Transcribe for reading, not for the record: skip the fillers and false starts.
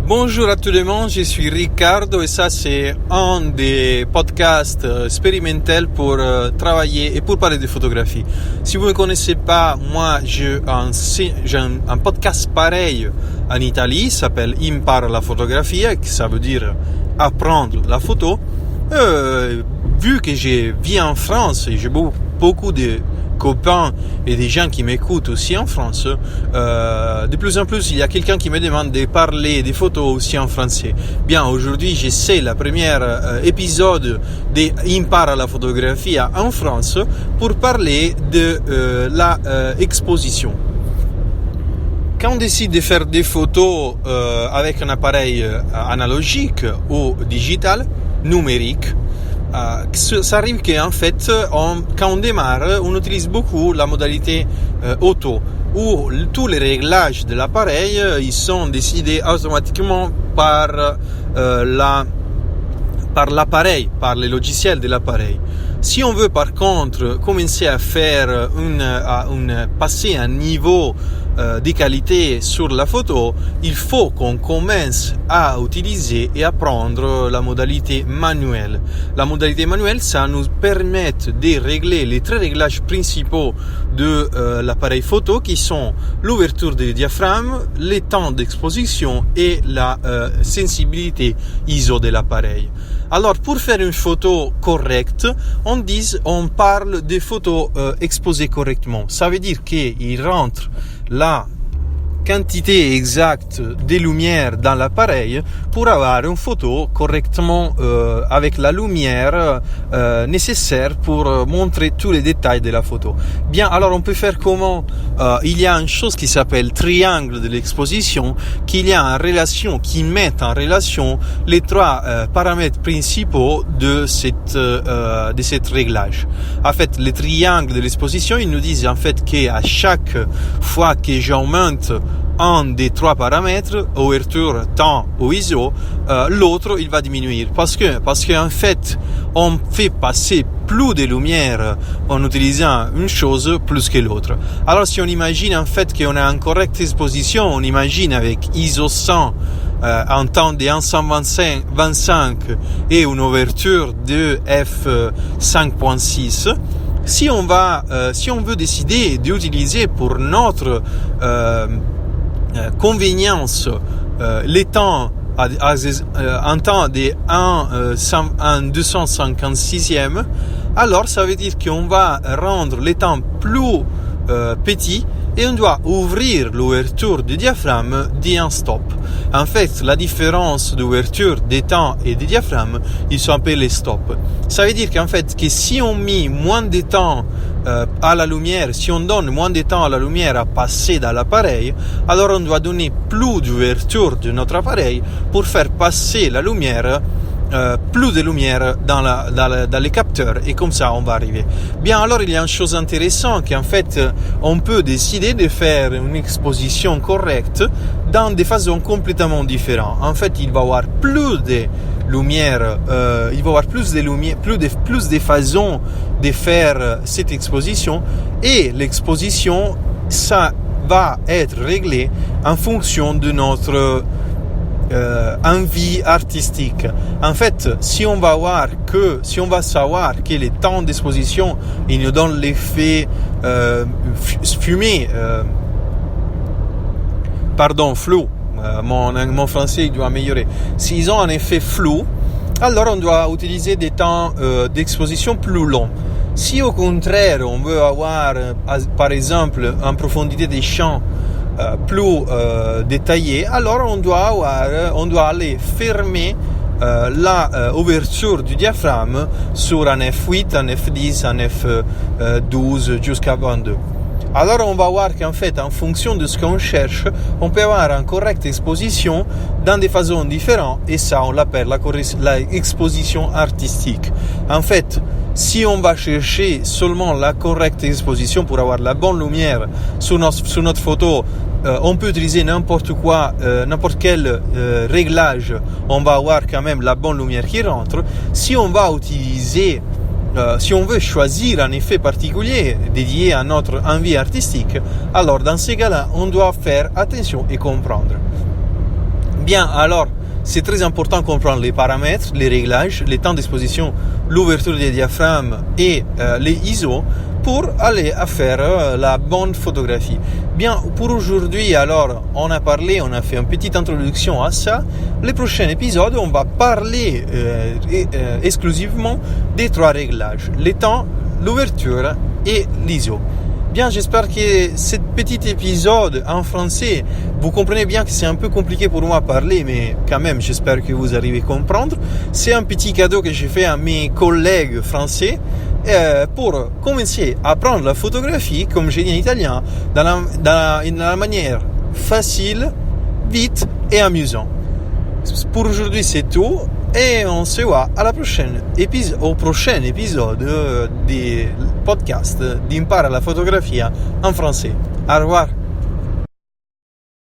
Bonjour à tout le monde, je suis Ricardo et ça c'est un des podcasts expérimentaux pour travailler et pour parler de photographie. Si vous ne me connaissez pas, moi j'ai un podcast pareil en Italie, ça s'appelle Impara la fotografia, qui ça veut dire apprendre la photo. Vu que je vis en France et j'ai beaucoup de copains et des gens qui m'écoutent aussi en France, de plus en plus il y a quelqu'un qui me demande de parler des photos aussi en français. Bien, aujourd'hui j'essaie la première épisode de Impara la fotografia en France pour parler de la exposition. Quand on décide de faire des photos avec un appareil analogique ou digital, numérique, ça arrive qu'en fait, quand on démarre, on utilise beaucoup la modalité auto, où tous les réglages de l'appareil ils sont décidés automatiquement par l'appareil, par le logiciel de l'appareil. Si on veut par contre commencer à faire passer un niveau de qualité sur la photo, il faut qu'on commence à utiliser et apprendre la modalité manuelle. La modalité manuelle, ça nous permet de régler les trois réglages principaux de l'appareil photo qui sont l'ouverture du diaphragme, les temps d'exposition et la sensibilité ISO de l'appareil. Alors, pour faire une photo correcte, on parle des photos exposées correctement. Ça veut dire qu'il rentre la quantité exacte de lumière dans l'appareil pour avoir une photo correctement avec la lumière nécessaire pour montrer tous les détails de la photo. Bien, alors on peut faire comment? Il y a une chose qui s'appelle triangle de l'exposition, qui met en relation les trois paramètres principaux de cette réglage. En fait, les triangles de l'exposition, ils nous disent en fait qu'à chaque fois que j'augmente un des trois paramètres, ouverture, temps ou ISO, l'autre il va diminuer parce que en fait on fait passer plus de lumière en utilisant une chose plus que l'autre. Alors si on imagine en fait qu'on a une correcte exposition, on imagine avec ISO 100 un temps de 125 et une ouverture de f5.6. Si on veut décider d'utiliser pour notre convenience les temps un temps de 1/256e, alors ça veut dire qu'on va rendre les temps plus petits et on doit ouvrir l'ouverture du diaphragme d'un stop. En fait, la différence d'ouverture des temps et des diaphragmes, ils sont appelés stops. Ça veut dire qu'en fait, que si on met moins de temps à la lumière, si on donne moins de temps à la lumière à passer dans l'appareil, alors on doit donner plus d'ouverture de notre appareil pour faire passer la lumière, plus de lumière dans les capteurs, et comme ça on va arriver. Bien, alors il y a une chose intéressante qu'en fait on peut décider de faire une exposition correcte dans des façons complètement différentes. En fait, il va y avoir plus de lumière, il va y avoir plus de façons de faire cette exposition, et l'exposition ça va être réglé en fonction de notre envie artistique. En fait, si on va savoir que les temps d'exposition ils nous donnent l'effet flou. Mon français il doit améliorer. S'ils ont un effet flou, alors on doit utiliser des temps d'exposition plus longs. Si au contraire on veut avoir par exemple une profondité des champs plus détaillée, alors on doit aller fermer la ouverture du diaphragme sur un F8, un F10, un F12 jusqu'à 22. Alors on va voir qu'en fait, en fonction de ce qu'on cherche, on peut avoir une correcte exposition dans des façons différentes, et ça on l'appelle la exposition artistique. En fait, si on va chercher seulement la correcte exposition pour avoir la bonne lumière sur notre photo, on peut utiliser n'importe quel réglage, on va avoir quand même la bonne lumière qui rentre. Si on veut choisir un effet particulier dédié à notre envie artistique, alors dans ces cas-là, on doit faire attention et comprendre. Bien, alors, c'est très important de comprendre les paramètres, les réglages, les temps d'exposition, l'ouverture des diaphragmes et les ISO pour aller à faire la bonne photographie. Bien, pour aujourd'hui, alors, on a fait une petite introduction à ça. Les prochains épisodes, on va parler exclusivement des 3 réglages, les temps, l'ouverture et l'ISO. Bien, j'espère que ce petit épisode en français, vous comprenez bien que c'est un peu compliqué pour moi à parler, mais quand même, j'espère que vous arrivez à comprendre. C'est un petit cadeau que j'ai fait à mes collègues français pour commencer à apprendre la photographie, comme j'ai dit en italien, dans la manière facile, vite et amusante. Pour aujourd'hui, c'est tout. Et on se voit au prochain épisode du podcast d'Impara la photographia en français. Au revoir.